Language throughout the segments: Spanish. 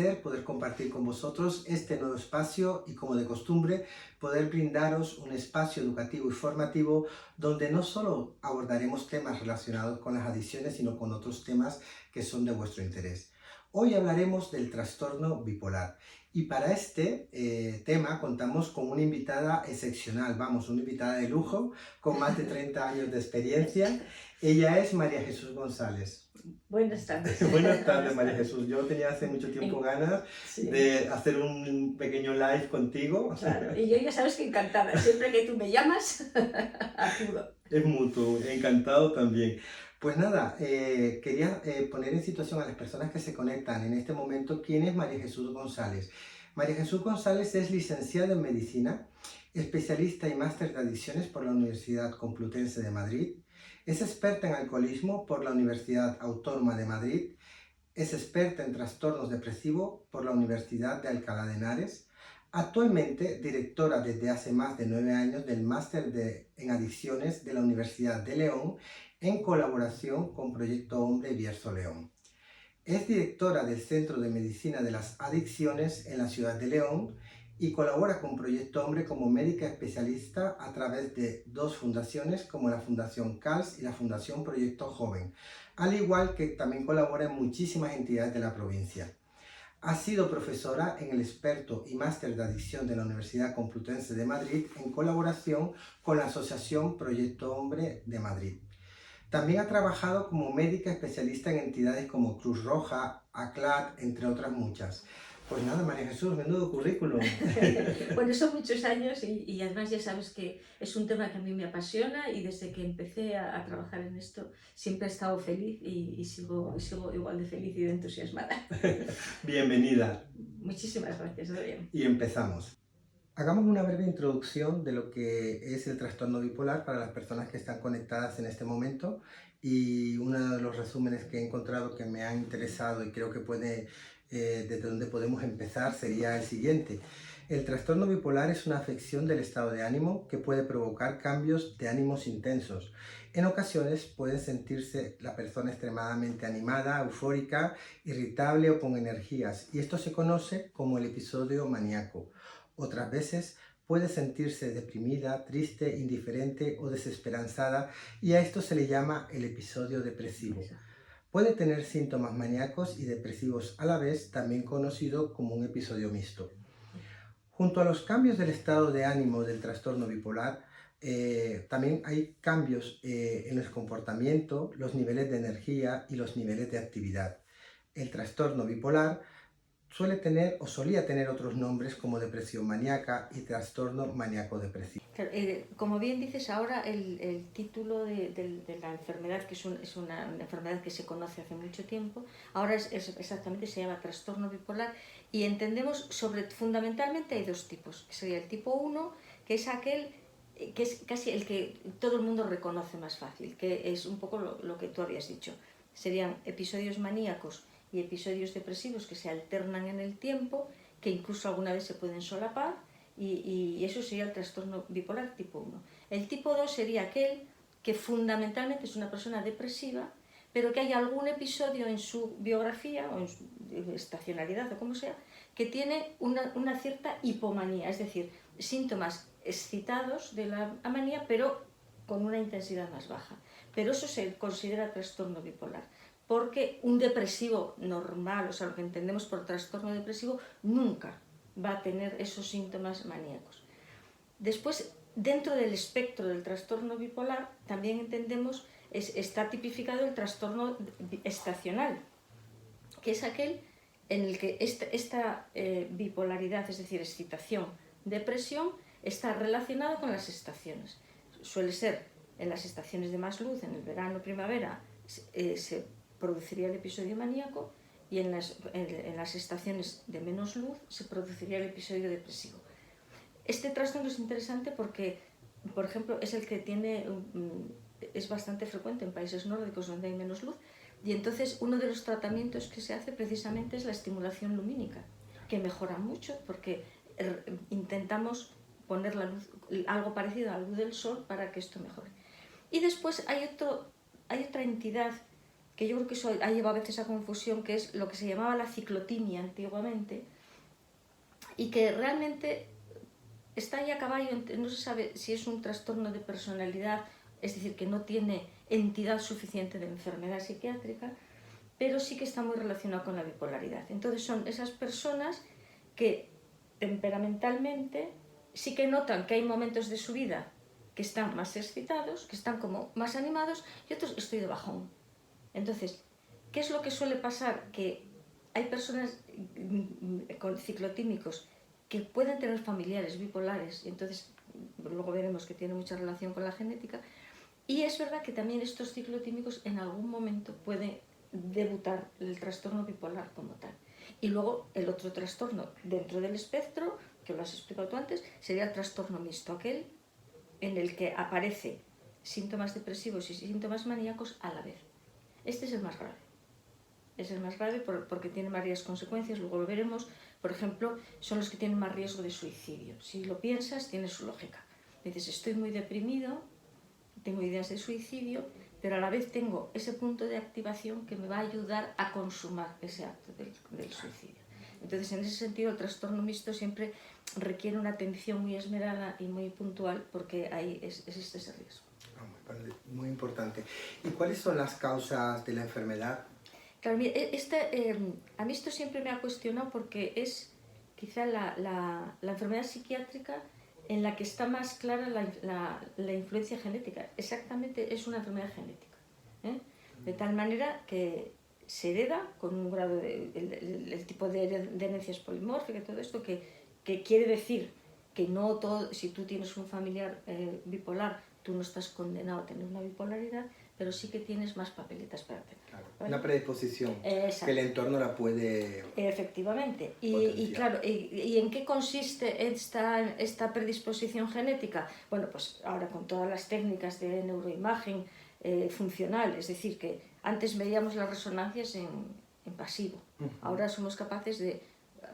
placer poder compartir con vosotros este nuevo espacio y, como de costumbre, poder brindaros un espacio educativo y formativo donde no solo abordaremos temas relacionados con las adicciones, sino con otros temas que son de vuestro interés. Hoy hablaremos del trastorno bipolar y para este tema contamos con una invitada excepcional, una invitada de lujo con más de 30 años de experiencia. Ella es María Jesús González. Buenas tardes. Buenas tardes, María Jesús. Yo tenía hace mucho tiempo ganas de hacer un pequeño live contigo. Claro, y yo ya sabes que encantada, siempre que tú me llamas, acudo. Es mutuo, encantado también. Pues nada, quería poner en situación a las personas que se conectan en este momento quién es María Jesús González. María Jesús González es licenciada en Medicina, especialista y máster de adicciones por la Universidad Complutense de Madrid, es experta en alcoholismo por la Universidad Autónoma de Madrid, es experta en trastornos depresivos por la Universidad de Alcalá de Henares, actualmente directora desde hace más de 9 años del máster en adicciones de la Universidad de León en colaboración con Proyecto Hombre Bierzo León. Es directora del Centro de Medicina de las Adicciones en la ciudad de León y colabora con Proyecto Hombre como médica especialista a través de 2 fundaciones como la Fundación CALS y la Fundación Proyecto Joven, al igual que también colabora en muchísimas entidades de la provincia. Ha sido profesora en el experto y máster de adicción de la Universidad Complutense de Madrid en colaboración con la Asociación Proyecto Hombre de Madrid. También ha trabajado como médica especialista en entidades como Cruz Roja, ACLAD, entre otras muchas. Pues nada, María Jesús, menudo currículum. Bueno, son muchos años y además ya sabes que es un tema que a mí me apasiona y desde que empecé a trabajar en esto siempre he estado feliz y sigo igual de feliz y de entusiasmada. Bienvenida. Muchísimas gracias, Dorian. Y empezamos. Hagamos una breve introducción de lo que es el trastorno bipolar para las personas que están conectadas en este momento, y uno de los resúmenes que he encontrado que me han interesado y creo que puede, desde donde podemos empezar, sería el siguiente. El trastorno bipolar es una afección del estado de ánimo que puede provocar cambios de ánimos intensos. En ocasiones puede sentirse la persona extremadamente animada, eufórica, irritable o con energías, y esto se conoce como el episodio maníaco. Otras veces puede sentirse deprimida, triste, indiferente o desesperanzada, y a esto se le llama el episodio depresivo. Puede tener síntomas maníacos y depresivos a la vez, también conocido como un episodio mixto. Junto a los cambios del estado de ánimo del trastorno bipolar, también hay cambios en el comportamiento, los niveles de energía y los niveles de actividad. El trastorno bipolar suele tener o solía tener otros nombres como depresión maníaca y trastorno maníaco-depresivo. Claro, como bien dices, ahora el título de la enfermedad, que es una enfermedad que se conoce hace mucho tiempo, ahora exactamente se llama trastorno bipolar, y entendemos fundamentalmente hay 2 tipos, que sería el tipo 1, que es aquel que es casi el que todo el mundo reconoce más fácil, que es un poco lo que tú habías dicho. Serían episodios maníacos y episodios depresivos que se alternan en el tiempo, que incluso alguna vez se pueden solapar, y eso sería el trastorno bipolar tipo 1. El tipo 2 sería aquel que fundamentalmente es una persona depresiva, pero que hay algún episodio en su biografía o en su estacionalidad o como sea, que tiene una cierta hipomanía, es decir, síntomas excitados de la manía, pero con una intensidad más baja. Pero eso se considera trastorno bipolar, porque un depresivo normal, o sea, lo que entendemos por trastorno depresivo, nunca va a tener esos síntomas maníacos. Después, dentro del espectro del trastorno bipolar, también entendemos, está tipificado el trastorno estacional, que es aquel en el que esta bipolaridad, es decir, excitación, depresión, está relacionada con las estaciones. Suele ser en las estaciones de más luz, en el verano, primavera, se produciría el episodio maníaco, y en las estaciones de menos luz se produciría el episodio depresivo. Este trastorno es interesante porque, por ejemplo, es el que es bastante frecuente en países nórdicos donde hay menos luz, y entonces uno de los tratamientos que se hace precisamente es la estimulación lumínica, que mejora mucho porque intentamos poner la luz, algo parecido a la luz del sol, para que esto mejore. Y después hay otra entidad que yo creo que eso ha llevado a veces a confusión, que es lo que se llamaba la ciclotimia antiguamente, y que realmente está ahí a caballo, no se sabe si es un trastorno de personalidad, es decir, que no tiene entidad suficiente de enfermedad psiquiátrica, pero sí que está muy relacionado con la bipolaridad. Entonces son esas personas que temperamentalmente sí que notan que hay momentos de su vida que están más excitados, que están como más animados, y otros estoy de bajón. Entonces, ¿qué es lo que suele pasar? Que hay personas con ciclotímicos que pueden tener familiares bipolares, y entonces luego veremos que tiene mucha relación con la genética, y es verdad que también estos ciclotímicos en algún momento pueden debutar el trastorno bipolar como tal. Y luego el otro trastorno dentro del espectro, que lo has explicado tú antes, sería el trastorno mixto, aquel en el que aparece síntomas depresivos y síntomas maníacos a la vez. Este es el más grave. Es el más grave porque tiene varias consecuencias, luego lo veremos. Por ejemplo, son los que tienen más riesgo de suicidio. Si lo piensas, tiene su lógica. Dices, estoy muy deprimido, tengo ideas de suicidio, pero a la vez tengo ese punto de activación que me va a ayudar a consumar ese acto del suicidio. Entonces, en ese sentido, el trastorno mixto siempre requiere una atención muy esmerada y muy puntual porque ahí existe ese riesgo. Muy importante. ¿Y cuáles son las causas de la enfermedad? Claro, mira, a mí esto siempre me ha cuestionado porque es quizá la enfermedad psiquiátrica en la que está más clara la influencia genética. Exactamente, es una enfermedad genética, ¿eh? De tal manera que se hereda con un grado el tipo de herencia es polimórfica y todo esto, que quiere decir que no todo, si tú tienes un familiar bipolar, tú no estás condenado a tener una bipolaridad, pero sí que tienes más papeletas para tener. Claro, ¿vale? una predisposición. Exacto. Que el entorno la puede... Efectivamente. Y claro, ¿y en qué consiste esta predisposición genética? Bueno, pues ahora con todas las técnicas de neuroimagen funcional, es decir, que antes veíamos las resonancias en pasivo. Ahora somos capaces de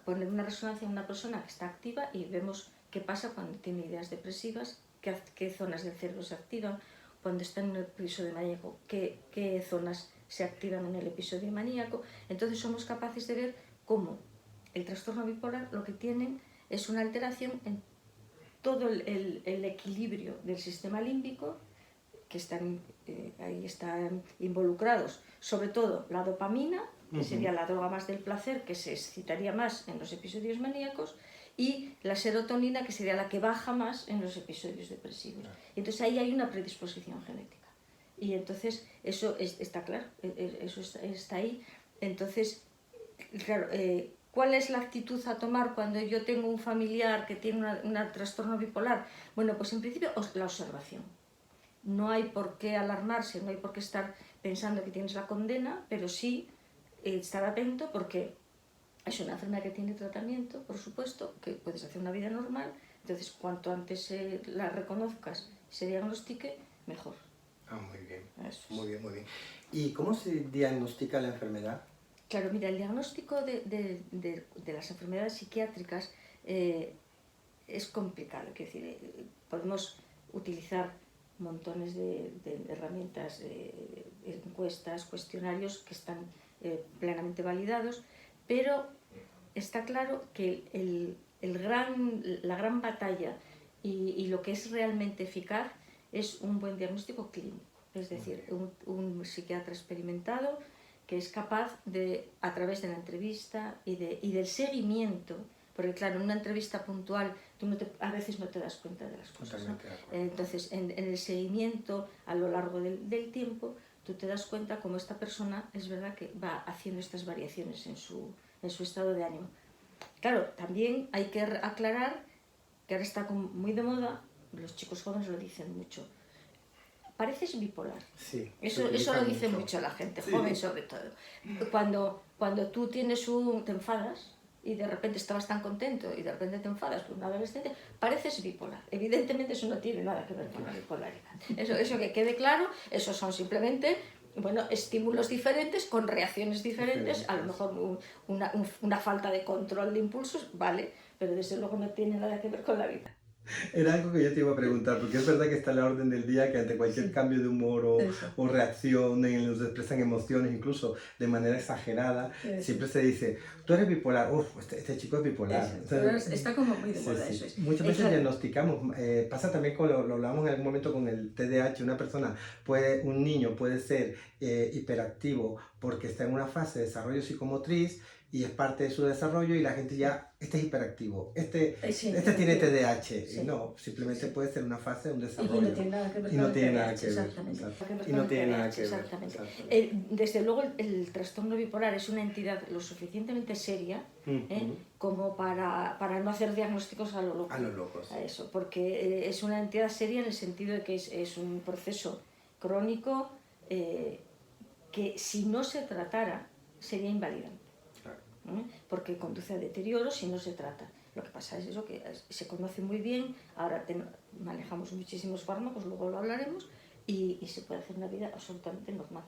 poner una resonancia en una persona que está activa y vemos qué pasa cuando tiene ideas depresivas, qué zonas del cerebro se activan, cuando está en un episodio maníaco, qué zonas se activan en el episodio maníaco. Entonces somos capaces de ver cómo el trastorno bipolar lo que tienen es una alteración en todo el equilibrio del sistema límbico, que ahí están involucrados, sobre todo la dopamina, que sería la droga más del placer, que se excitaría más en los episodios maníacos, y la serotonina, que sería la que baja más en los episodios depresivos. Entonces ahí hay una predisposición genética. Y entonces eso está claro, eso está ahí. Entonces, claro, ¿cuál es la actitud a tomar cuando yo tengo un familiar que tiene un trastorno bipolar? Bueno, pues en principio la observación. No hay por qué alarmarse, no hay por qué estar pensando que tienes la condena, pero sí estar atento porque es una enfermedad que tiene tratamiento, por supuesto, que puedes hacer una vida normal. Entonces, cuanto antes la reconozcas, se diagnostique, mejor. Muy bien. Eso es. Muy bien, muy bien. ¿Y cómo se diagnostica la enfermedad? Claro, mira, el diagnóstico de las enfermedades psiquiátricas es complicado. Es decir, podemos utilizar montones de herramientas, encuestas, cuestionarios que están plenamente validados, pero está claro que la gran batalla y lo que es realmente eficaz es un buen diagnóstico clínico, es decir, un psiquiatra experimentado que es capaz de, a través de la entrevista y del seguimiento, porque claro, en una entrevista puntual tú a veces no te das cuenta de las cosas, ¿no? Entonces, en el seguimiento a lo largo del tiempo, tú te das cuenta cómo esta persona es verdad que va haciendo estas variaciones en su estado de ánimo. Claro, también hay que aclarar que ahora está muy de moda, los chicos jóvenes lo dicen mucho, pareces bipolar. Sí, eso lo dice mucho la gente, sí, joven sobre todo. Cuando tú te enfadas y de repente estabas tan contento y de repente te enfadas por un adolescente, pareces bipolar. Evidentemente eso no tiene nada que ver con la bipolaridad. Eso que quede claro, eso son simplemente estímulos diferentes con reacciones diferentes, a lo mejor una falta de control de impulsos, vale, pero desde luego no tiene nada que ver con la vida. Era algo que yo te iba a preguntar, porque es verdad que está en la orden del día que ante cualquier Sí, cambio de humor eso, o reacción, en los expresan emociones, incluso de manera exagerada, eso, siempre se dice, tú eres bipolar, uff, este chico es bipolar. eso. O sea, Ahora está como muy de sí, moda, eso sí. es. Muchas veces Claro, diagnosticamos, pasa también con lo hablamos en algún momento con el TDAH, una persona puede, un niño puede ser hiperactivo porque está en una fase de desarrollo psicomotriz y es parte de su desarrollo y la gente ya, este es hiperactivo, sí, este tiene TDAH, y sí, no, sí, simplemente sí. puede ser una fase de un Y no desarrollo tiene nada que ver y con no el tiene nada TDAH, que ver, exactamente. exacto, Nada que ver y con no el tiene nada TDAH, que ver, exactamente. exactamente. Desde luego el trastorno bipolar es una entidad lo suficientemente seria Ujú. como para no hacer diagnósticos a lo loco. A los locos. A eso, porque es una entidad seria en el sentido de que es un proceso crónico que si no se tratara sería invalidante. Claro. Porque conduce a deterioro si no se trata. Lo que pasa es eso, que se conoce muy bien, ahora manejamos muchísimos fármacos, luego lo hablaremos, y se puede hacer una vida absolutamente normal.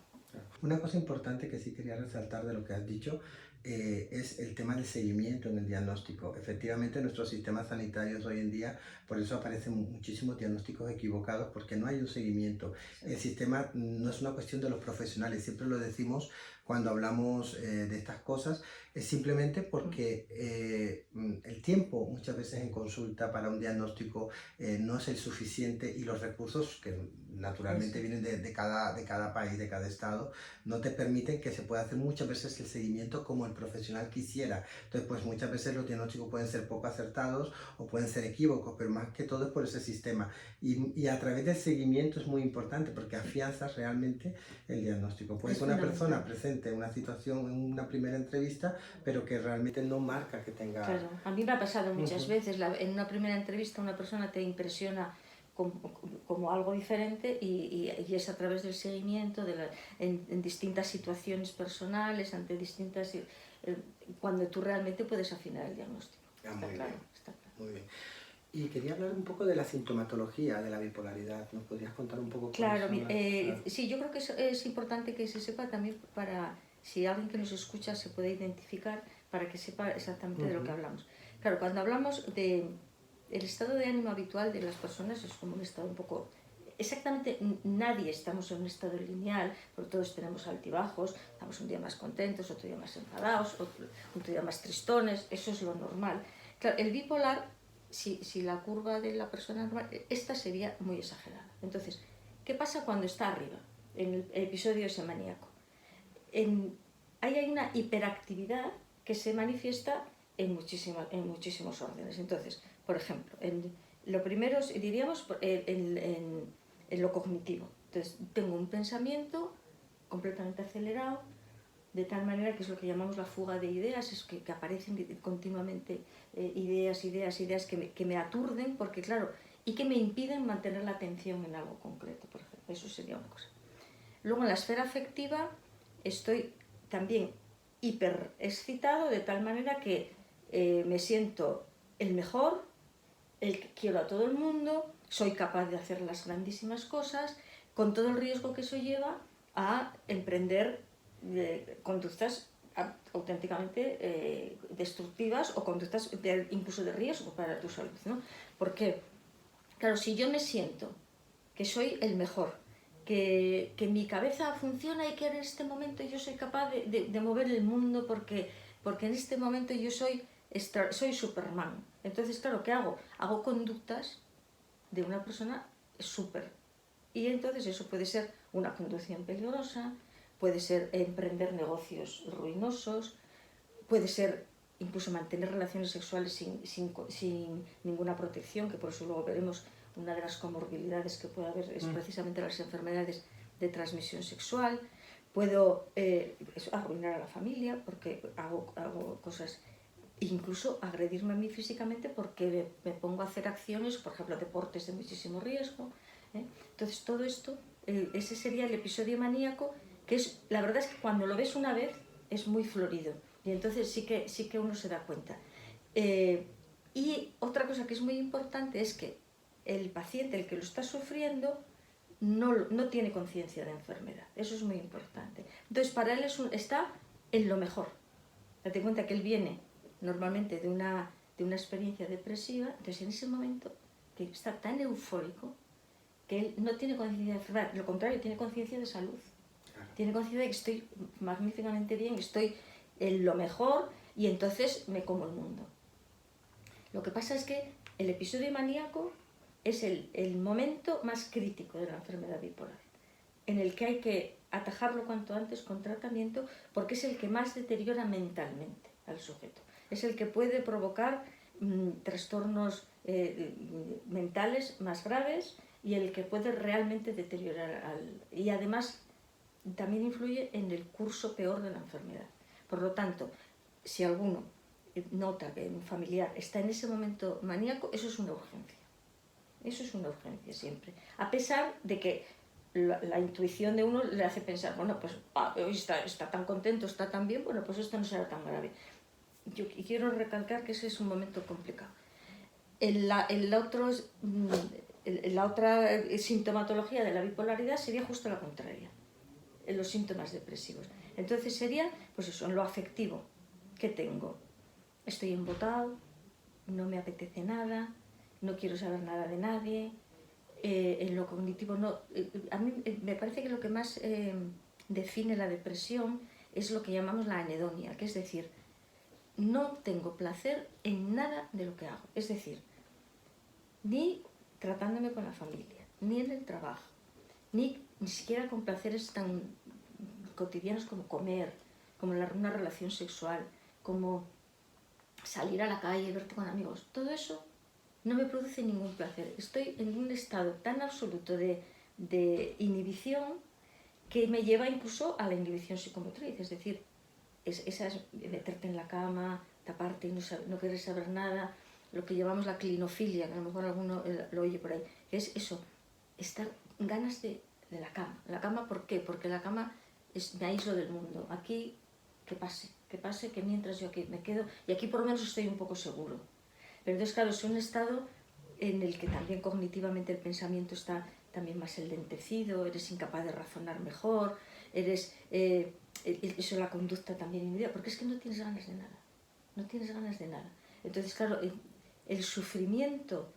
Una cosa importante que sí quería resaltar de lo que has dicho es el tema del seguimiento en el diagnóstico. Efectivamente, nuestros sistemas sanitarios hoy en día, por eso aparecen muchísimos diagnósticos equivocados, porque no hay un seguimiento. El sistema no es una cuestión de los profesionales, siempre lo decimos cuando hablamos de estas cosas, es simplemente porque el tiempo muchas veces en consulta para un diagnóstico no es el suficiente y los recursos que naturalmente vienen de cada país, de cada estado, no te permiten que se pueda hacer muchas veces el seguimiento como el profesional quisiera. Entonces, pues muchas veces los diagnósticos pueden ser poco acertados o pueden ser equívocos, pero más que todo es por ese sistema. Y a través del seguimiento es muy importante porque afianzas realmente el diagnóstico. Puede ser una persona presente en una situación, en una primera entrevista, pero que realmente no marca que tenga... Claro, a mí me ha pasado muchas veces, en una primera entrevista una persona te impresiona como algo diferente y es a través del seguimiento en distintas situaciones personales, ante distintas... cuando tú realmente puedes afinar el diagnóstico. Está claro, está claro. Muy bien. Y quería hablar un poco de la sintomatología de la bipolaridad. ¿Nos podrías contar un poco Claro, cuáles son las... sí, yo creo que es importante que se sepa también para, si alguien que nos escucha se puede identificar, para que sepa exactamente de lo que hablamos. Claro, cuando hablamos de el estado de ánimo habitual de las personas es como un estado un poco... Exactamente nadie estamos en un estado lineal, porque todos tenemos altibajos, estamos un día más contentos, otro día más enfadados, otro día más tristones, eso es lo normal. Claro, el bipolar, si la curva de la persona normal, esta sería muy exagerada. Entonces, ¿qué pasa cuando está arriba, en el episodio ese maníaco? Ahí hay una hiperactividad que se manifiesta en muchísimos órdenes. Entonces, por ejemplo, lo primero diríamos en lo cognitivo. Entonces, tengo un pensamiento completamente acelerado, de tal manera que es lo que llamamos la fuga de ideas, es que aparecen continuamente ideas que me aturden, porque claro, y que me impiden mantener la atención en algo concreto, por ejemplo. Eso sería una cosa. Luego, en la esfera afectiva, estoy también hiper excitado, de tal manera que me siento el mejor, el que quiero a todo el mundo, soy capaz de hacer las grandísimas cosas, con todo el riesgo que eso lleva a emprender conductas auténticamente destructivas o conductas incluso de riesgo para tu salud, ¿no? Porque, claro, si yo me siento que soy el mejor, que mi cabeza funciona y que en este momento yo soy capaz de mover el mundo porque en este momento yo soy Superman. Entonces, claro, ¿qué hago? Hago conductas de una persona súper. Y entonces eso puede ser una conducción peligrosa, puede ser emprender negocios ruinosos, puede ser incluso mantener relaciones sexuales sin ninguna protección, que por eso luego veremos una de las comorbilidades que puede haber es precisamente las enfermedades de transmisión sexual. Puedo arruinar a la familia porque hago cosas, incluso agredirme a mí físicamente porque me pongo a hacer acciones, por ejemplo, deportes de muchísimo riesgo. Entonces todo esto, ese sería el episodio maníaco, que es, la verdad es que cuando lo ves una vez es muy florido y entonces sí que uno se da cuenta. Y otra cosa que es muy importante es que el paciente, el que lo está sufriendo, no tiene conciencia de enfermedad. Eso es muy importante. Entonces para él está en lo mejor. Date cuenta que él viene normalmente de una experiencia depresiva, entonces en ese momento que está tan eufórico que él no tiene conciencia de enfermedad, lo contrario, tiene conciencia de salud. Claro. Tiene conciencia de que estoy magníficamente bien, estoy en lo mejor y entonces me como el mundo. Lo que pasa es que el episodio maníaco es el momento más crítico de la enfermedad bipolar, en el que hay que atajarlo cuanto antes con tratamiento, porque es el que más deteriora mentalmente al sujeto. Es el que puede provocar trastornos mentales más graves y el que puede realmente deteriorar y además también influye en el curso peor de la enfermedad. Por lo tanto, si alguno nota que un familiar está en ese momento maníaco, eso es una urgencia. Eso es una urgencia siempre. A pesar de que la intuición de uno le hace pensar, bueno, pues hoy está tan contento, está tan bien, bueno, pues esto no será tan grave. Yo quiero recalcar que ese es un momento complicado. La otra sintomatología de la bipolaridad sería justo la contraria, en los síntomas depresivos. Entonces sería, pues eso, en lo afectivo, ¿qué tengo? Estoy embotado, no me apetece nada, no quiero saber nada de nadie. En lo cognitivo no. A mí me parece que lo que más define la depresión es lo que llamamos la anedonia, que es decir, no tengo placer en nada de lo que hago. Es decir, ni tratándome con la familia, ni en el trabajo, ni siquiera con placeres tan cotidianos como comer, como una relación sexual, como salir a la calle, verte con amigos. Todo eso no me produce ningún placer. Estoy en un estado tan absoluto de inhibición que me lleva incluso a la inhibición psicomotriz. Es decir, esa es meterte en la cama, taparte y no querer saber nada, lo que llamamos la clinofilia, que a lo mejor alguno lo oye por ahí, que es eso, estar ganas de la cama. ¿La cama por qué? Porque la cama me aíslo del mundo. Aquí, que pase, que mientras yo aquí me quedo, y aquí por lo menos estoy un poco seguro. Pero entonces, claro, es un estado en el que también cognitivamente el pensamiento está también más enlentecido, eres incapaz de razonar mejor, eso la conducta también inhibida, porque es que no tienes ganas de nada, no tienes ganas de nada. Entonces, claro, el sufrimiento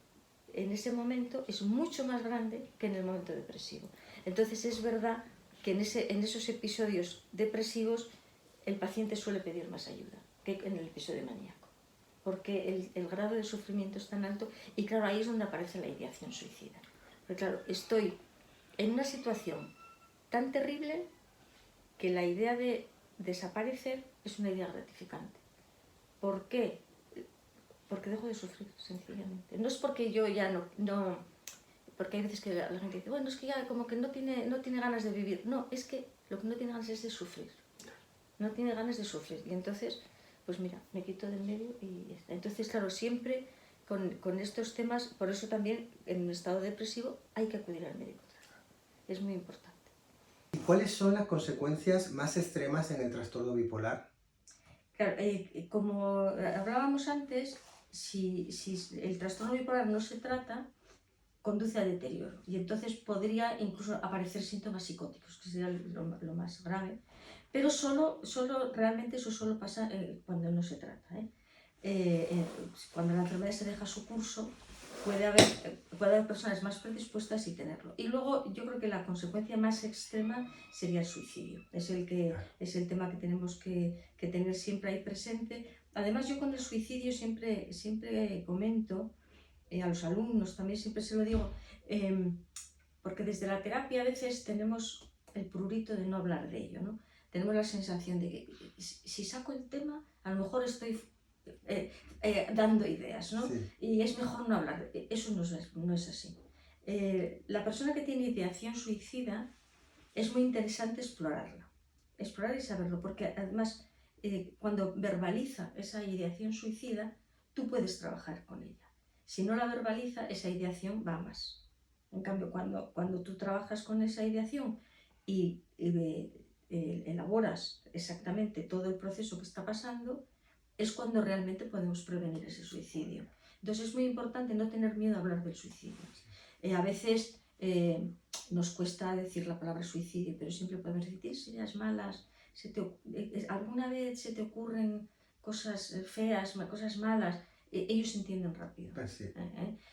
en ese momento es mucho más grande que en el momento depresivo. Entonces es verdad que en esos episodios depresivos el paciente suele pedir más ayuda que en el episodio maníaco, porque el grado de sufrimiento es tan alto y claro, ahí es donde aparece la ideación suicida. Porque claro, estoy en una situación tan terrible que la idea de desaparecer es una idea gratificante. ¿Por qué? Porque dejo de sufrir, sencillamente. No es porque yo ya no porque hay veces que la gente dice, bueno, es que ya como que no tiene ganas de vivir. No, es que lo que no tiene ganas es de sufrir. No tiene ganas de sufrir. Y entonces, pues mira, me quito del medio y ya está. Entonces, claro, siempre con estos temas, por eso también en un estado depresivo hay que acudir al médico. Es muy importante. ¿Y cuáles son las consecuencias más extremas en el trastorno bipolar? Claro, como hablábamos antes, si el trastorno bipolar no se trata, conduce a deterioro y entonces podría incluso aparecer síntomas psicóticos, que sería lo más grave, pero realmente eso solo pasa cuando no se trata. Cuando la enfermedad se deja su curso, puede haber personas más predispuestas y tenerlo. Y luego yo creo que la consecuencia más extrema sería el suicidio. Es el tema que tenemos que tener siempre ahí presente. Además, yo con el suicidio siempre comento a los alumnos, también siempre se lo digo, porque desde la terapia a veces tenemos el prurito de no hablar de ello, ¿no? Tenemos la sensación de que si saco el tema, a lo mejor estoy dando ideas, ¿no? Sí. Y es mejor no hablar. Eso no es así. La persona que tiene ideación suicida es muy interesante explorar y saberlo, porque además cuando verbaliza esa ideación suicida, tú puedes trabajar con ella. Si no la verbaliza, esa ideación va más. En cambio, cuando tú trabajas con esa ideación y elaboras exactamente todo el proceso que está pasando, es cuando realmente podemos prevenir ese suicidio. Entonces es muy importante no tener miedo a hablar del suicidio. A veces nos cuesta decir la palabra suicidio, pero siempre podemos decir, tienes ideas malas, ¿alguna vez se te ocurren cosas feas, cosas malas? ellos entienden rápido. Pues sí.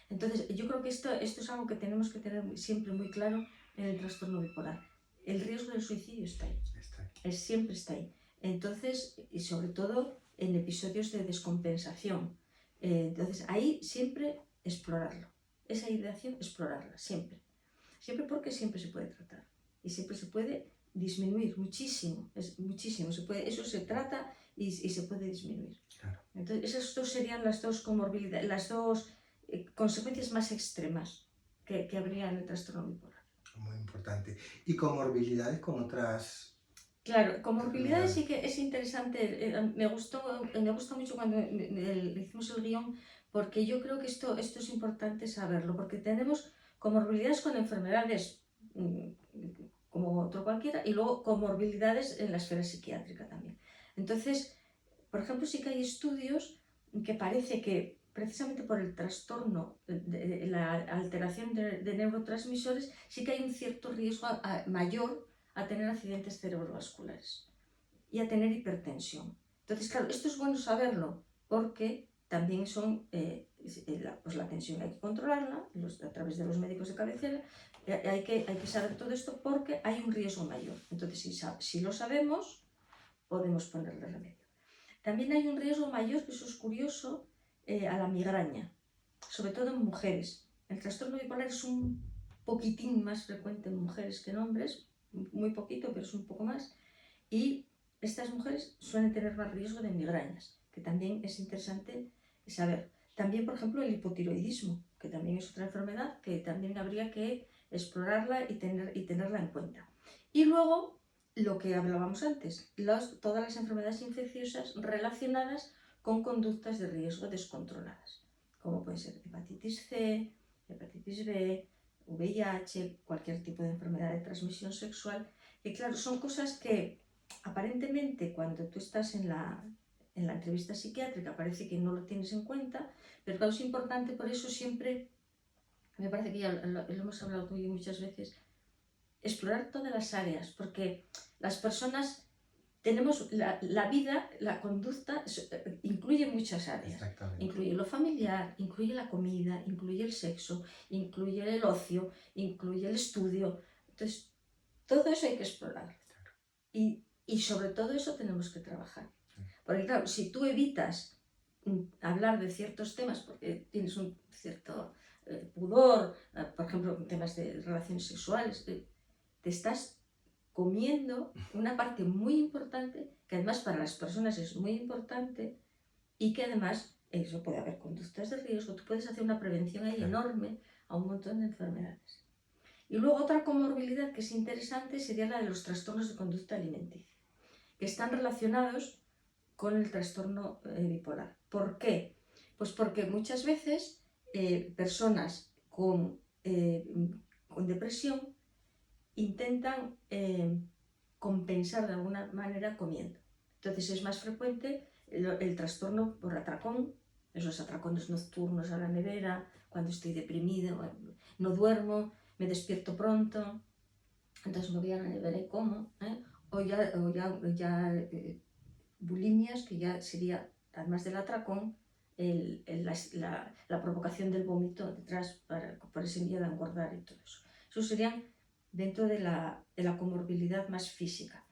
Entonces, yo creo que esto es algo que tenemos que tener siempre muy claro en el trastorno bipolar. El riesgo del suicidio está ahí. Siempre está ahí. Entonces, y sobre todo en episodios de descompensación. Entonces, ahí siempre explorarlo. Esa ideación, explorarla, siempre. Siempre, porque siempre se puede tratar. Y siempre se puede disminuir muchísimo. Muchísimo. Eso se trata y se puede disminuir. Claro. Entonces, esas dos serían las dos comorbilidades, las dos consecuencias más extremas que habría en el trastorno bipolar. Muy importante. ¿Y comorbilidades con otras? Claro, comorbilidades sí que es interesante. Me gustó mucho cuando hicimos el guión, porque yo creo que esto es importante saberlo, porque tenemos comorbilidades con enfermedades como otro cualquiera, y luego comorbilidades en la esfera psiquiátrica también. Entonces, por ejemplo, sí que hay estudios que parece que precisamente por el trastorno, la alteración de neurotransmisores, sí que hay un cierto riesgo mayor a tener accidentes cerebrovasculares y a tener hipertensión. Entonces, claro, esto es bueno saberlo, porque también son, pues la tensión hay que controlarla a través de los médicos de cabecera, hay que saber todo esto porque hay un riesgo mayor. Entonces, si lo sabemos, podemos ponerle remedio. También hay un riesgo mayor, que eso es curioso, a la migraña, sobre todo en mujeres. El trastorno bipolar es un poquitín más frecuente en mujeres que en hombres, muy poquito, pero es un poco más, y estas mujeres suelen tener más riesgo de migrañas, que también es interesante saber. También, por ejemplo, el hipotiroidismo, que también es otra enfermedad que también habría que explorarla y tenerla en cuenta. Y luego, lo que hablábamos antes, todas las enfermedades infecciosas relacionadas con conductas de riesgo descontroladas, como puede ser hepatitis C, hepatitis B, VIH, cualquier tipo de enfermedad de transmisión sexual, que claro, son cosas que aparentemente cuando tú estás en la entrevista psiquiátrica parece que no lo tienes en cuenta, pero claro, es importante. Por eso siempre, me parece que ya lo hemos hablado tú y yo muchas veces, explorar todas las áreas, porque las personas tenemos la vida, la conducta incluye muchas áreas. Incluye lo familiar, incluye la comida, incluye el sexo, incluye el ocio, incluye el estudio. Entonces, todo eso hay que explorar. Y sobre todo eso tenemos que trabajar. Porque claro, si tú evitas hablar de ciertos temas porque tienes un cierto pudor, por ejemplo, temas de relaciones sexuales, te estás comiendo una parte muy importante, que además para las personas es muy importante, y que además eso puede haber conductas de riesgo. Tú puedes hacer una prevención ahí enorme a un montón de enfermedades. Y luego otra comorbilidad que es interesante sería la de los trastornos de conducta alimenticia, que están relacionados con el trastorno bipolar. ¿Por qué? Pues porque muchas veces personas con depresión intentan compensar de alguna manera comiendo. Entonces es más frecuente el trastorno por atracón, esos atracones nocturnos a la nevera, cuando estoy deprimida, no duermo, me despierto pronto, entonces me voy a la nevera y como, o ya bulimias, que ya sería, además del atracón, la provocación del vómito detrás por ese miedo a engordar y todo eso. Eso serían dentro de la comorbilidad más física.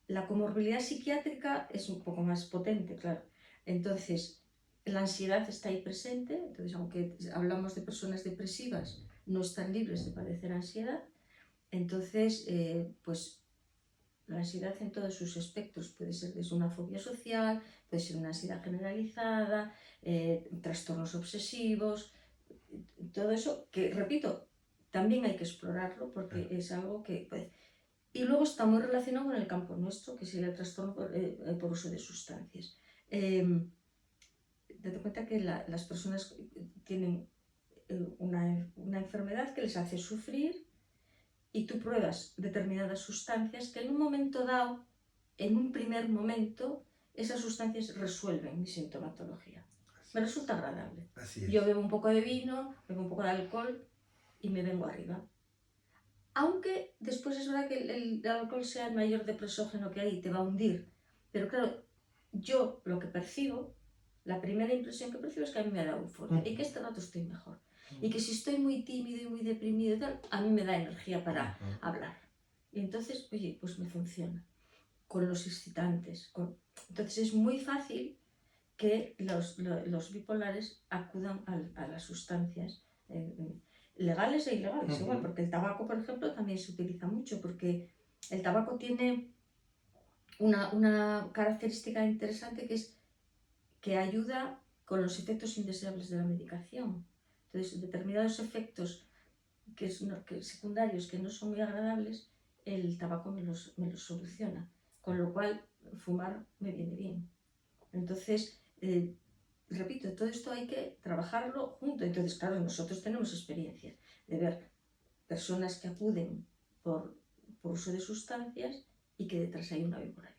La comorbilidad psiquiátrica es un poco más potente, claro. Entonces, la ansiedad está ahí presente. Entonces, aunque hablamos de personas depresivas, no están libres de padecer ansiedad. Entonces, pues la ansiedad en todos sus aspectos puede ser desde una fobia social, puede ser una ansiedad generalizada, trastornos obsesivos, todo eso que, repito, también hay que explorarlo porque es algo que puede. Y luego está muy relacionado con el campo nuestro, que sería el trastorno por uso de sustancias. Date cuenta que las personas tienen una enfermedad que les hace sufrir, y tú pruebas determinadas sustancias que en un momento dado, en un primer momento, esas sustancias resuelven mi sintomatología. Me resulta agradable. Yo bebo un poco de vino, bebo un poco de alcohol y me vengo arriba. Aunque después es verdad que el alcohol sea el mayor depresógeno que hay y te va a hundir. Pero claro, yo lo que percibo La primera impresión que percibo es que a mí me da euforia y que este rato estoy mejor. Y que si estoy muy tímido y muy deprimido y tal, a mí me da energía para hablar. Y entonces, oye, pues me funciona. Con los excitantes. Entonces es muy fácil que los bipolares acudan a las sustancias legales e ilegales, igual, porque el tabaco, por ejemplo, también se utiliza mucho, porque el tabaco tiene una característica interesante que es que ayuda con los efectos indeseables de la medicación. Entonces, determinados efectos secundarios que no son muy agradables, el tabaco me los soluciona, con lo cual fumar me viene bien. Entonces, repito, todo esto hay que trabajarlo junto. Entonces, claro, nosotros tenemos experiencia de ver personas que acuden por uso de sustancias y que detrás hay una bipolaridad.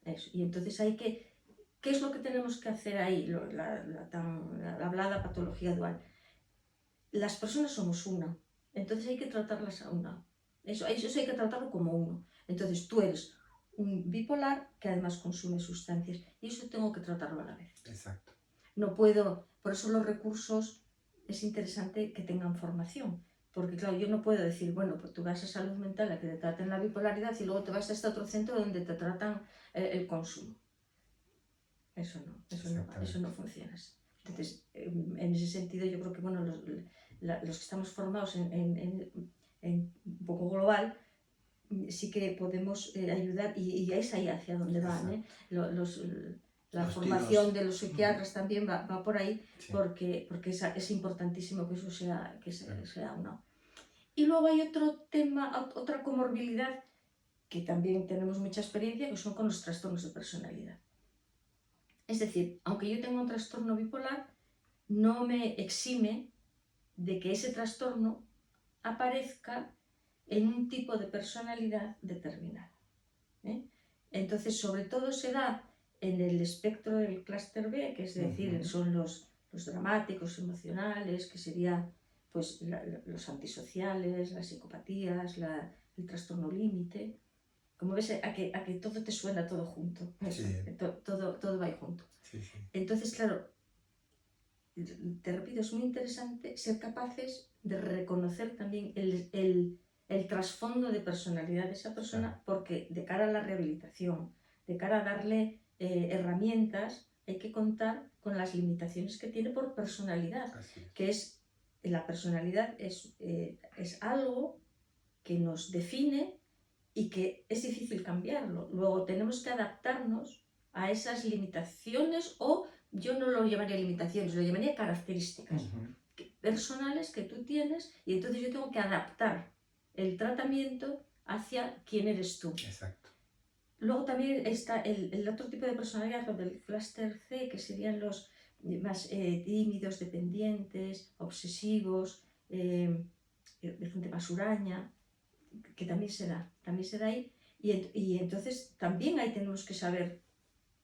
Eso. Y entonces ¿qué es lo que tenemos que hacer ahí? La hablada patología dual. Las personas somos una, entonces hay que tratarlas a una. Eso hay que tratarlo como uno. Entonces tú eres un bipolar que además consume sustancias y eso tengo que tratarlo a la vez. Exacto. No puedo, por eso los recursos es interesante que tengan formación. Porque claro, yo no puedo decir, bueno, pues tú vas a salud mental a que te traten la bipolaridad y luego te vas a este otro centro donde te tratan el consumo. Eso no funciona así. Entonces, en ese sentido, yo creo que bueno, los que estamos formados en un poco global, sí que podemos ayudar y es ahí hacia donde van. La formación de los psiquiatras también va por ahí, sí. porque es importantísimo que eso sea uno. Y luego hay otro tema, otra comorbilidad que también tenemos mucha experiencia, que son con los trastornos de personalidad. Es decir, aunque yo tenga un trastorno bipolar, no me exime de que ese trastorno aparezca en un tipo de personalidad determinada. Entonces, sobre todo se da en el espectro del clúster B, que es decir, son los dramáticos, emocionales, que serían pues, los antisociales, las psicopatías, el trastorno límite. Como ves, a que todo te suena todo junto. Sí. Todo va ahí junto. Sí, sí. Entonces, claro, te repito, es muy interesante ser capaces de reconocer también el trasfondo de personalidad de esa persona, claro. Porque de cara a la rehabilitación, de cara a darle herramientas, hay que contar con las limitaciones que tiene por personalidad, que es la personalidad es algo que nos define y que es difícil cambiarlo. Luego tenemos que adaptarnos a esas limitaciones, o yo no lo llamaría limitaciones, lo llamaría características personales que tú tienes, y entonces yo tengo que adaptar el tratamiento hacia quién eres tú. Exacto. Luego también está el otro tipo de personalidad, lo del clúster C, que serían los más tímidos, dependientes, obsesivos, de gente más huraña, que también se da ahí, y entonces también ahí tenemos que saber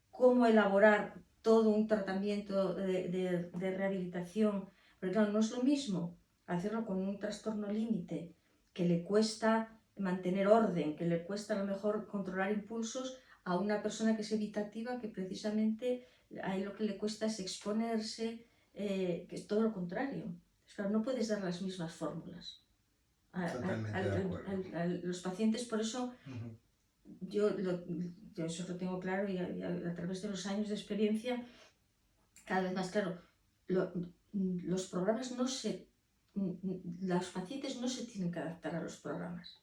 cómo elaborar todo un tratamiento de rehabilitación, porque claro, no es lo mismo hacerlo con un trastorno límite que le cuesta mantener orden, que le cuesta a lo mejor controlar impulsos, a una persona que es evitativa, que precisamente ahí lo que le cuesta es exponerse, que es todo lo contrario. Claro, no puedes dar las mismas fórmulas a los pacientes, por eso yo eso lo tengo claro, y a través de los años de experiencia, cada vez más claro, los programas los pacientes no se tienen que adaptar a los programas.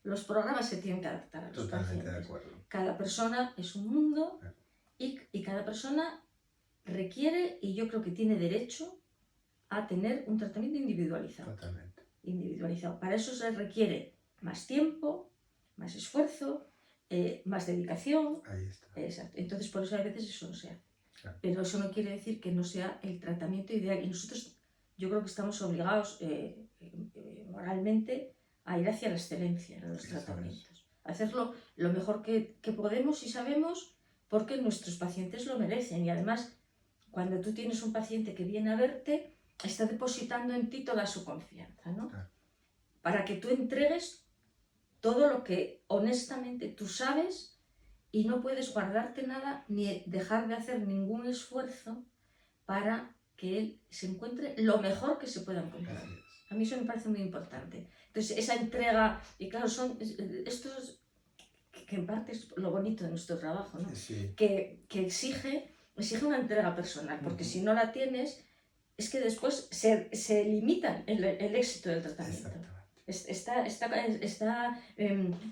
Los programas se tienen que adaptar a los pacientes. Totalmente de acuerdo. Cada persona es un mundo y cada persona requiere, y yo creo que tiene derecho a tener un tratamiento individualizado. Totalmente. Individualizado. Para eso se requiere más tiempo, más esfuerzo, más dedicación. Ahí está. Exacto. Entonces, por eso a veces eso no se hace. Claro. Pero eso no quiere decir que no sea el tratamiento ideal. Y nosotros, yo creo que estamos obligados moralmente a ir hacia la excelencia en los tratamientos. Hacerlo lo mejor que podemos y sabemos, porque nuestros pacientes lo merecen. Y además, cuando tú tienes un paciente que viene a verte, está depositando en ti toda su confianza, ¿no? Claro. Para que tú entregues todo lo que honestamente tú sabes y no puedes guardarte nada ni dejar de hacer ningún esfuerzo para que él se encuentre lo mejor que se pueda encontrar. A mí eso me parece muy importante. Entonces, esa entrega, y claro, son estos que en parte es lo bonito de nuestro trabajo, ¿no? Sí. Que exige una entrega personal, porque si no la tienes, es que después se limita el éxito del tratamiento. Está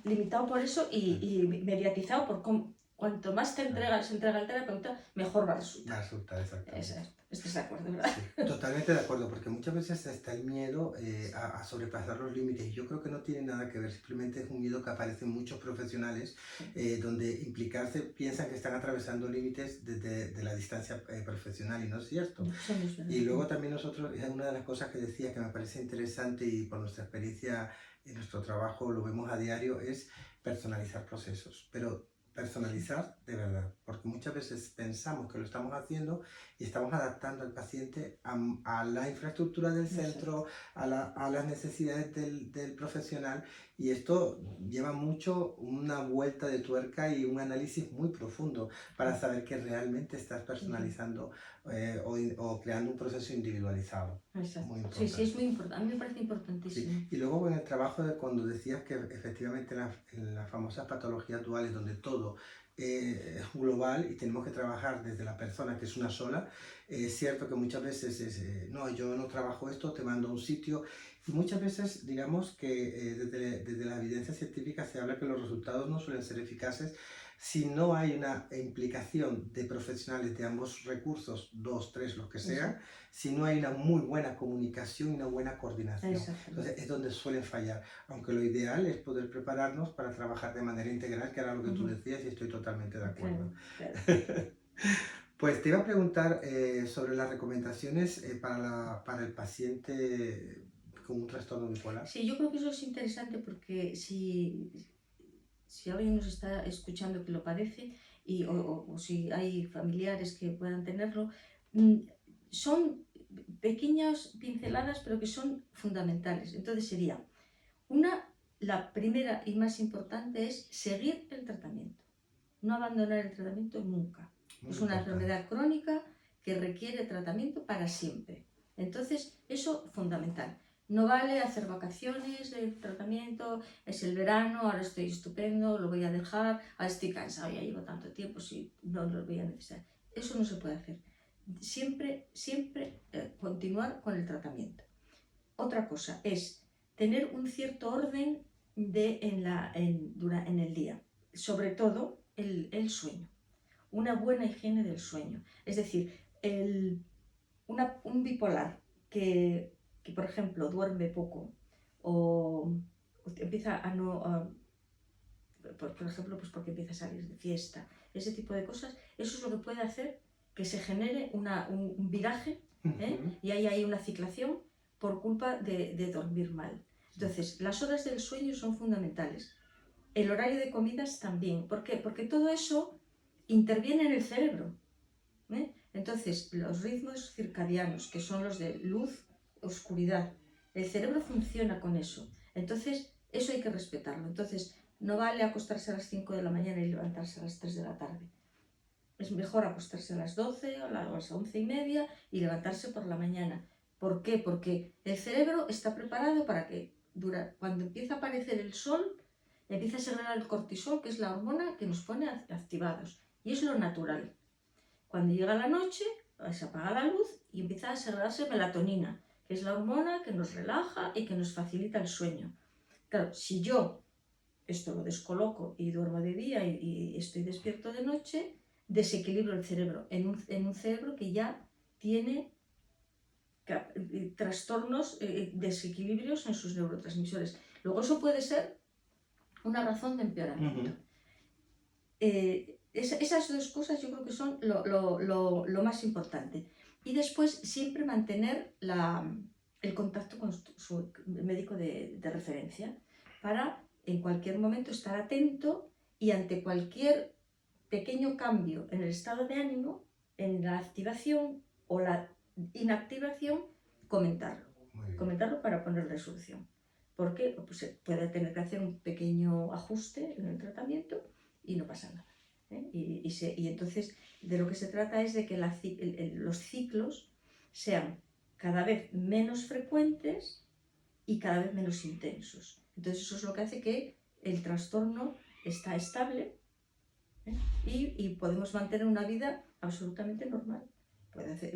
limitado por eso y mediatizado por cuanto más se entrega el terapeuta, mejor va a resultar. Va a resultar, exactamente. ¿Estás de acuerdo, verdad? Sí, totalmente de acuerdo, porque muchas veces está el miedo a sobrepasar los límites, y yo creo que no tiene nada que ver, simplemente es un miedo que aparece en muchos profesionales, donde implicarse piensan que están atravesando límites desde la distancia profesional, y no es cierto. Y luego también nosotros, es una de las cosas que decía que me parece interesante, y por nuestra experiencia en nuestro trabajo lo vemos a diario, es personalizar procesos, pero personalizar de verdad, porque muchas veces pensamos que lo estamos haciendo y estamos adaptando al paciente a la infraestructura del centro, a las necesidades del profesional, y esto lleva mucho una vuelta de tuerca y un análisis muy profundo para saber que realmente estás personalizando o creando un proceso individualizado. Exacto. Sí, es muy importante. A mí me parece importantísimo. Sí. Y luego en el trabajo cuando decías que efectivamente en las famosas patologías duales, donde todo es global y tenemos que trabajar desde la persona, que es una sola, es cierto que muchas veces es, no, yo no trabajo esto, te mando a un sitio, y muchas veces digamos que desde la evidencia científica se habla que los resultados no suelen ser eficaces si no hay una implicación de profesionales de ambos recursos, 2, 3, los que sean, si no hay una muy buena comunicación y una buena coordinación. Entonces es donde suelen fallar, aunque lo ideal es poder prepararnos para trabajar de manera integral, que era lo que tú decías, y estoy totalmente de acuerdo. Claro. Pues te iba a preguntar sobre las recomendaciones para el paciente con un trastorno bipolar. Sí, yo creo que eso es interesante, porque si alguien nos está escuchando que lo padece, o si hay familiares que puedan tenerlo, son pequeñas pinceladas, pero que son fundamentales. Entonces sería, la primera y más importante es seguir el tratamiento, no abandonar el tratamiento nunca. Es una enfermedad crónica que requiere tratamiento para siempre. Entonces, eso fundamental. No vale hacer vacaciones del tratamiento, es el verano, ahora estoy estupendo, lo voy a dejar, ahora estoy cansado, ya llevo tanto tiempo, si no lo voy a necesitar. Eso no se puede hacer. Siempre continuar con el tratamiento. Otra cosa es tener un cierto orden en el día, sobre todo el sueño, una buena higiene del sueño. Es decir, un bipolar que, por ejemplo, duerme poco o empieza a no... por ejemplo, pues porque empieza a salir de fiesta, ese tipo de cosas, eso es lo que puede hacer que se genere un viraje, y hay una ciclación por culpa de dormir mal. Entonces, las horas del sueño son fundamentales. El horario de comidas también. ¿Por qué? Porque todo eso interviene en el cerebro. Entonces, los ritmos circadianos, que son los de luz, oscuridad, el cerebro funciona con eso. Entonces, eso hay que respetarlo. Entonces, no vale acostarse a las 5 de la mañana y levantarse a las 3 de la tarde. Es mejor acostarse a las 12 o a las 11:30 y levantarse por la mañana. ¿Por qué? Porque el cerebro está preparado para que cuando empieza a aparecer el sol, empieza a segregar el cortisol, que es la hormona que nos pone activados. Y es lo natural. Cuando llega la noche, se apaga la luz y empieza a segregarse melatonina, que es la hormona que nos relaja y que nos facilita el sueño. Claro, si yo esto lo descoloco y duermo de día y estoy despierto de noche, desequilibro el cerebro en un cerebro que ya tiene trastornos, desequilibrios en sus neurotransmisores. Luego eso puede ser una razón de empeoramiento. Esas dos cosas yo creo que son lo más importante. Y después siempre mantener el contacto con su médico de referencia, para en cualquier momento estar atento y ante cualquier pequeño cambio en el estado de ánimo, en la activación o la inactivación, comentarlo para ponerle solución. Porque pues, puede tener que hacer un pequeño ajuste en el tratamiento y no pasa nada. Y entonces de lo que se trata es de que los ciclos sean cada vez menos frecuentes y cada vez menos intensos. Entonces eso es lo que hace que el trastorno está estable, y podemos mantener una vida absolutamente normal. Puede hacer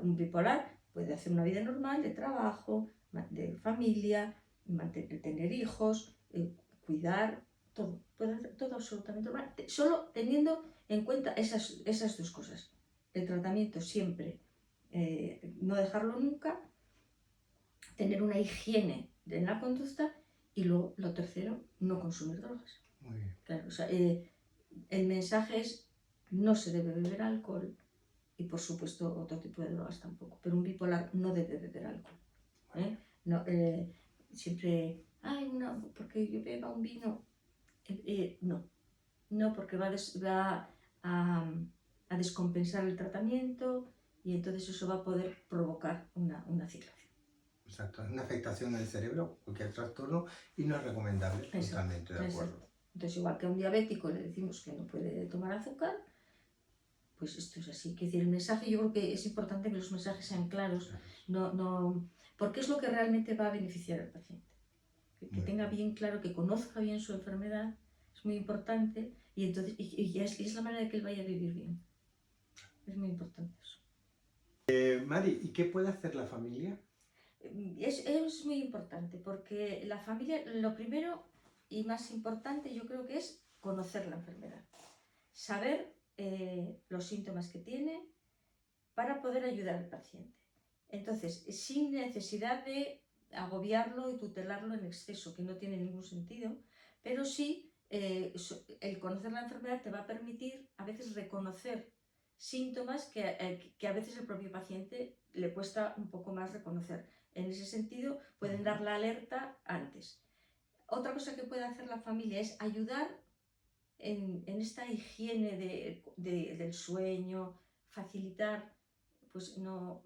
un bipolar puede hacer una vida normal de trabajo, de familia, tener hijos, cuidar, todo. Puede hacer todo absolutamente normal, solo teniendo en cuenta esas dos cosas. El tratamiento siempre, no dejarlo nunca, tener una higiene en la conducta y lo tercero, no consumir drogas. Muy bien. Claro, o sea, el mensaje es no se debe beber alcohol y por supuesto otro tipo de drogas tampoco, pero un bipolar no debe beber alcohol. No, siempre, porque yo beba un vino, no, porque va a descompensar el tratamiento y entonces eso va a poder provocar una ciclación. Exacto, es una afectación en el cerebro, cualquier trastorno, y no es recomendable. Exacto, Totalmente de acuerdo. exacto. Entonces, igual que a un diabético le decimos que no puede tomar azúcar, pues esto es así. Quiero decir, el mensaje, yo creo que es importante que los mensajes sean claros, porque es lo que realmente va a beneficiar al paciente. Que tenga bien claro, que conozca bien su enfermedad, es muy importante, y entonces es la manera de que él vaya a vivir bien. Es muy importante eso. Mari, ¿y qué puede hacer la familia? Es muy importante, porque la familia, lo primero y más importante, yo creo que es conocer la enfermedad. Saber los síntomas que tiene para poder ayudar al paciente. Entonces, sin necesidad de agobiarlo y tutelarlo en exceso, que no tiene ningún sentido, pero sí el conocer la enfermedad te va a permitir a veces reconocer síntomas que a veces el propio paciente le cuesta un poco más reconocer. En ese sentido, pueden dar la alerta antes. Otra cosa que puede hacer la familia es ayudar en esta higiene del sueño, facilitar, pues no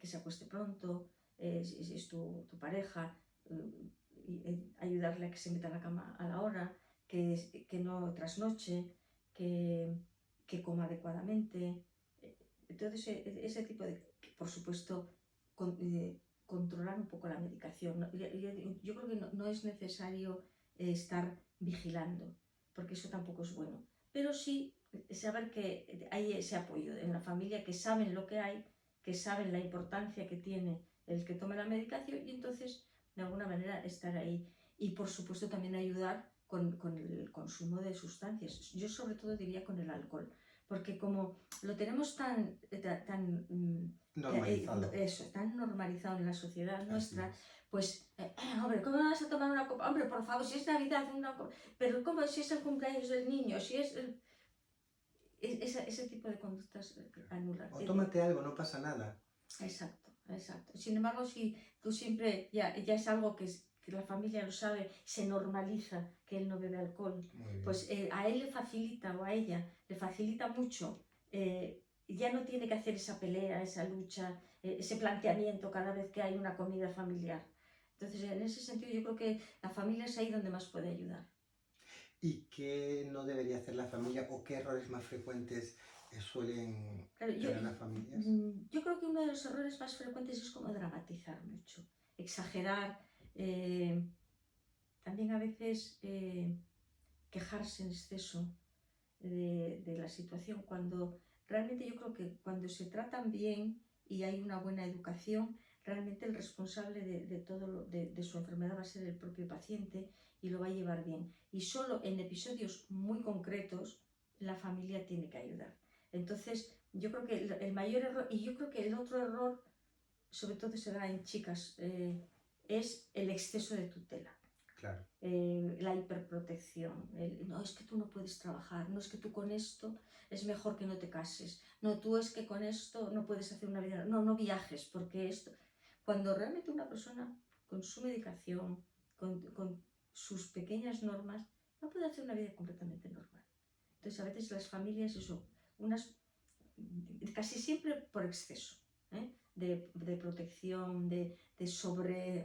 que se acueste pronto, si es tu pareja, ayudarle a que se meta en la cama a la hora, que no trasnoche, que coma adecuadamente. Entonces, ese tipo por supuesto, controlar un poco la medicación. Yo creo que no es necesario estar vigilando, porque eso tampoco es bueno. Pero sí saber que hay ese apoyo en la familia, que saben lo que hay, que saben la importancia que tiene el que tome la medicación y entonces de alguna manera estar ahí. Y por supuesto también ayudar con el consumo de sustancias. Yo sobre todo diría con el alcohol, porque como lo tenemos tan Normalizado. tan normalizado en la sociedad nuestra, pues, hombre, ¿cómo vas a tomar una copa? Hombre, por favor, si es Navidad, una copa. Pero ¿cómo si es el cumpleaños del niño? Si es ese tipo de conductas anulan. O tómate algo, no pasa nada. Exacto, exacto. Sin embargo, si tú siempre, ya es algo que la familia lo sabe, se normaliza que él no bebe alcohol, pues a él le facilita, o a ella, le facilita mucho. Ya no tiene que hacer esa pelea, esa lucha, ese planteamiento cada vez que hay una comida familiar. Entonces, en ese sentido, yo creo que la familia es ahí donde más puede ayudar. ¿Y qué no debería hacer la familia o qué errores más frecuentes suelen tener las familias? Yo creo que uno de los errores más frecuentes es como dramatizar mucho, exagerar, también a veces quejarse en exceso de la situación, cuando realmente yo creo que cuando se tratan bien y hay una buena educación, realmente el responsable de todo de su enfermedad va a ser el propio paciente y lo va a llevar bien. Y solo en episodios muy concretos la familia tiene que ayudar. Entonces, yo creo que el mayor error, y yo creo que el otro error, sobre todo se da en chicas, es el exceso de tutela. Claro. La hiperprotección, no, es que tú no puedes trabajar, no, es que tú con esto es mejor que no te cases, no, tú es que con esto no puedes hacer una vida, no viajes, porque esto... Cuando realmente una persona con su medicación, con sus pequeñas normas, no puede hacer una vida completamente normal. Entonces a veces las familias, casi siempre por exceso, de protección, de sobre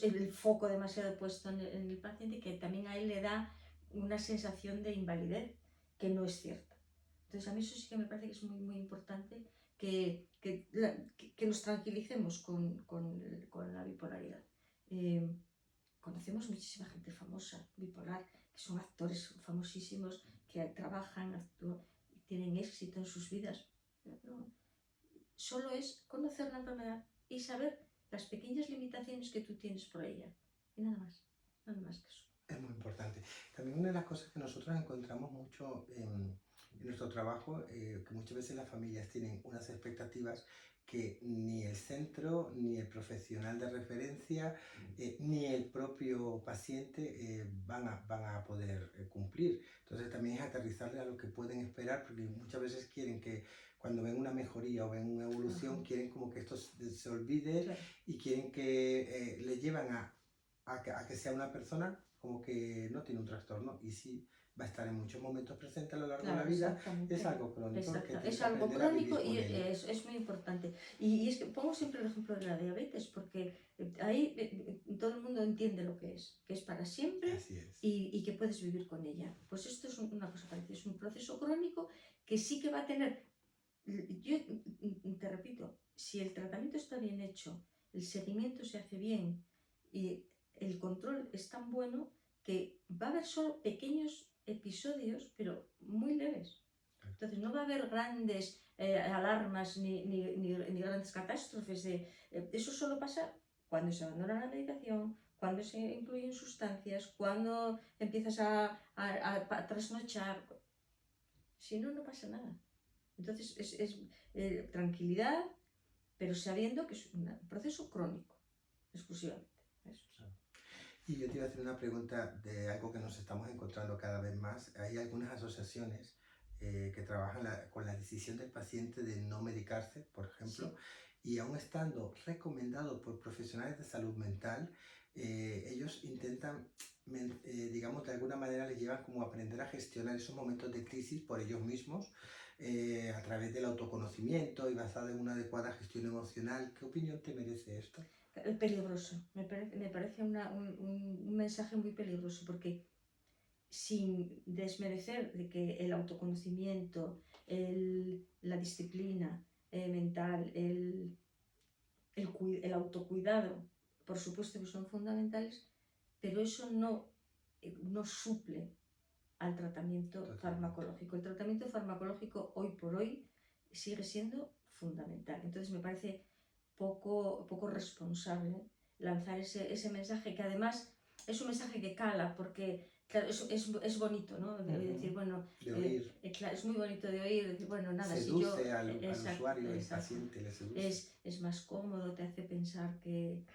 el foco demasiado puesto en el paciente, que también a él le da una sensación de invalidez, que no es cierta. Entonces a mí eso sí que me parece que es muy, muy importante que nos tranquilicemos con la bipolaridad. Conocemos muchísima gente famosa, bipolar, que son actores famosísimos, que trabajan, actúan, tienen éxito en sus vidas. No, solo es conocer la enfermedad y saber las pequeñas limitaciones que tú tienes por ella. Y nada más que eso. Es muy importante. También una de las cosas que nosotros encontramos mucho en nuestro trabajo, que muchas veces las familias tienen unas expectativas que ni el centro, ni el profesional de referencia, ni el propio paciente van a poder cumplir. Entonces también es aterrizarle a lo que pueden esperar, porque muchas veces quieren que cuando ven una mejoría o ven una evolución, quieren como que esto se olvide, claro, y quieren que le llevan a que sea una persona como que no tiene un trastorno, y sí va a estar en muchos momentos presente a lo largo, claro, de la vida. Es algo crónico. Es algo crónico y es muy importante. Y es que pongo siempre el ejemplo de la diabetes, porque ahí todo el mundo entiende lo que es para siempre y que puedes vivir con ella. Pues esto es una cosa parecida, es un proceso crónico que sí que va a tener, yo te repito, si el tratamiento está bien hecho, el seguimiento se hace bien y el control es tan bueno que va a haber solo pequeños episodios, pero muy leves. Entonces no va a haber grandes alarmas ni grandes catástrofes. Eso solo pasa cuando se abandona la medicación, cuando se incluyen sustancias, cuando empiezas a trasnochar. Si no, no pasa nada. Entonces es tranquilidad, pero sabiendo que es un proceso crónico, exclusivamente. Eso. Y yo te iba a hacer una pregunta de algo que nos estamos encontrando cada vez más. Hay algunas asociaciones que trabajan con la decisión del paciente de no medicarse, por ejemplo, y aún estando recomendado por profesionales de salud mental, ellos intentan, digamos, de alguna manera les llevan como a aprender a gestionar esos momentos de crisis por ellos mismos, a través del autoconocimiento y basado en una adecuada gestión emocional. ¿Qué opinión te merece esto? Peligroso, me parece un mensaje muy peligroso, porque sin desmerecer de que el autoconocimiento, la disciplina mental, el autocuidado, por supuesto que son fundamentales, pero eso no suple al tratamiento farmacológico. El tratamiento farmacológico hoy por hoy sigue siendo fundamental. Entonces me parece poco responsable lanzar ese mensaje, que además es un mensaje que cala, porque claro, es bonito, ¿no? De decir, bueno, de oír. Claro, es muy bonito de oír, decir, bueno, nada, seduce si yo... al usuario, al paciente, le seduce. Es más cómodo, te hace pensar que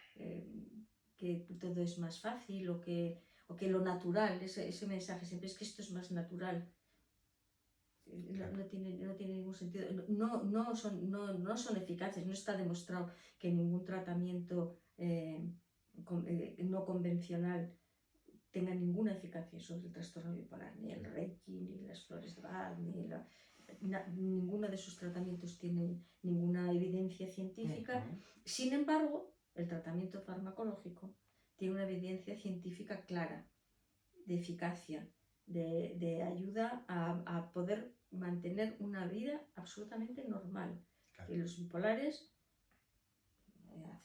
todo es más fácil, o que lo natural, ese mensaje siempre es que esto es más natural. No tiene ningún sentido. No son eficaces, no está demostrado que ningún tratamiento no convencional tenga ninguna eficacia sobre el trastorno bipolar, ni el Reiki, ni las flores de Bach, ninguno de esos tratamientos tiene ninguna evidencia científica. Sin embargo, el tratamiento farmacológico tiene una evidencia científica clara de eficacia, de ayuda a poder mantener una vida absolutamente normal. Claro. Y los bipolares,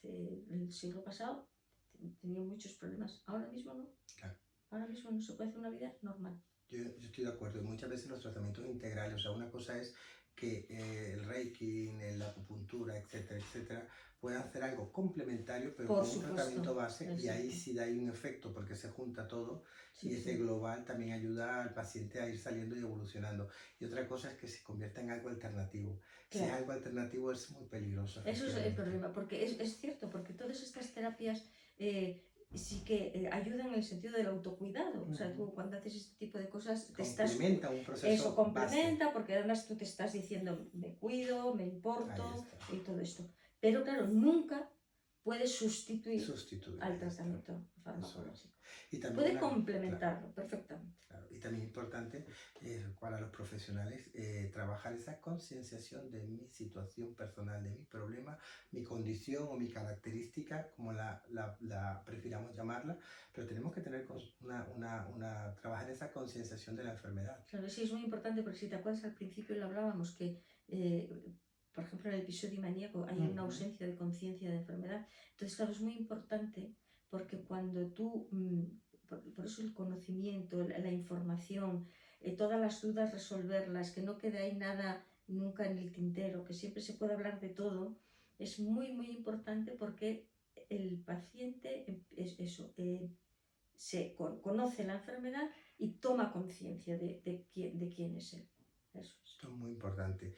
el siglo pasado, tenían muchos problemas. Ahora mismo no. Claro. Ahora mismo no se puede hacer una vida normal. Yo estoy de acuerdo. Muchas veces los tratamientos integrales, o sea, una cosa es que el Reiki, la acupuntura, etcétera, etcétera, pueden hacer algo complementario, pero con un tratamiento base. Exacto. Y ahí sí da un efecto, porque se junta todo, y ese global también ayuda al paciente a ir saliendo y evolucionando. Y otra cosa es que se convierta en algo alternativo. Claro. Si es algo alternativo es muy peligroso. Eso es el problema, porque es cierto, porque todas estas terapias sí que ayudan en el sentido del autocuidado. O sea, tú cuando haces este tipo de cosas complementa un proceso eso complementa base. Porque además tú te estás diciendo me cuido, me importo y todo esto. Pero claro, nunca puede sustituir al ya está. tratamiento farmacológico. Y también Puede complementarlo perfectamente. Claro, y también importante para los profesionales trabajar esa concienciación de mi situación personal, de mi problema, mi condición o mi característica, como la prefiramos llamarla, pero tenemos que tener trabajar esa concienciación de la enfermedad. Claro, sí, es muy importante porque si te acuerdas al principio lo hablábamos que, por ejemplo, en el episodio maníaco hay una ausencia de conciencia de enfermedad. Entonces, claro, es muy importante porque cuando tú, por eso el conocimiento, la información, todas las dudas resolverlas, que no quede ahí nada nunca en el tintero, que siempre se puede hablar de todo, es muy, muy importante porque el paciente es eso, conoce la enfermedad y toma conciencia de quién es él. Eso es. Esto es muy importante.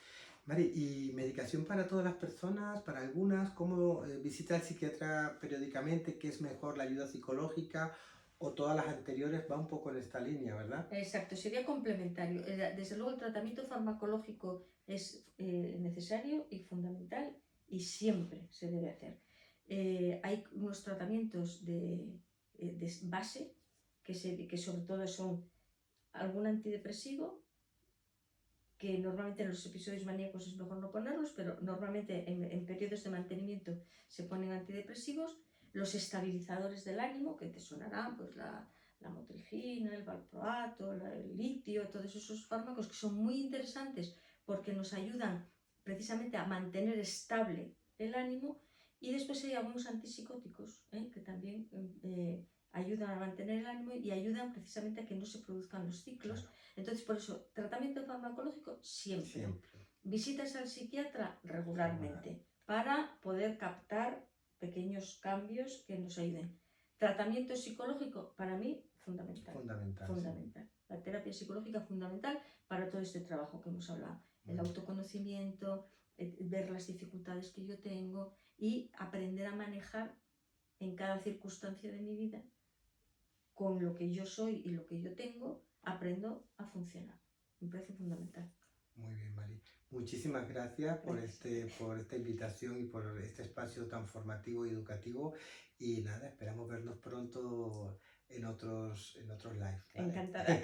Mari, ¿y medicación para todas las personas? ¿Para algunas? ¿Cómo visita al psiquiatra periódicamente? ¿Qué es mejor, la ayuda psicológica o todas las anteriores? Va un poco en esta línea, ¿verdad? Exacto, sería complementario. Desde luego el tratamiento farmacológico es necesario y fundamental y siempre se debe hacer. Hay unos tratamientos de base que sobre todo son algún antidepresivo, que normalmente en los episodios maníacos es mejor no ponerlos, pero normalmente en periodos de mantenimiento se ponen antidepresivos, los estabilizadores del ánimo, que te sonarán, pues la motrigina, el valproato, el litio, todos esos fármacos que son muy interesantes porque nos ayudan precisamente a mantener estable el ánimo, y después hay algunos antipsicóticos que también ayudan a mantener el ánimo y ayudan precisamente a que no se produzcan los ciclos. Claro. Entonces, por eso, tratamiento farmacológico siempre. Visitas al psiquiatra regularmente para poder captar pequeños cambios que nos ayuden. Tratamiento psicológico, para mí, fundamental. Fundamental. Sí. La terapia psicológica fundamental para todo este trabajo que hemos hablado. El autoconocimiento, ver las dificultades que yo tengo y aprender a manejar en cada circunstancia de mi vida con lo que yo soy y lo que yo tengo, aprendo a funcionar. Me parece fundamental. Muy bien, Mari. Muchísimas gracias por esta invitación y por este espacio tan formativo y educativo. Y nada, esperamos vernos pronto en otros live. ¿Vale? Encantada.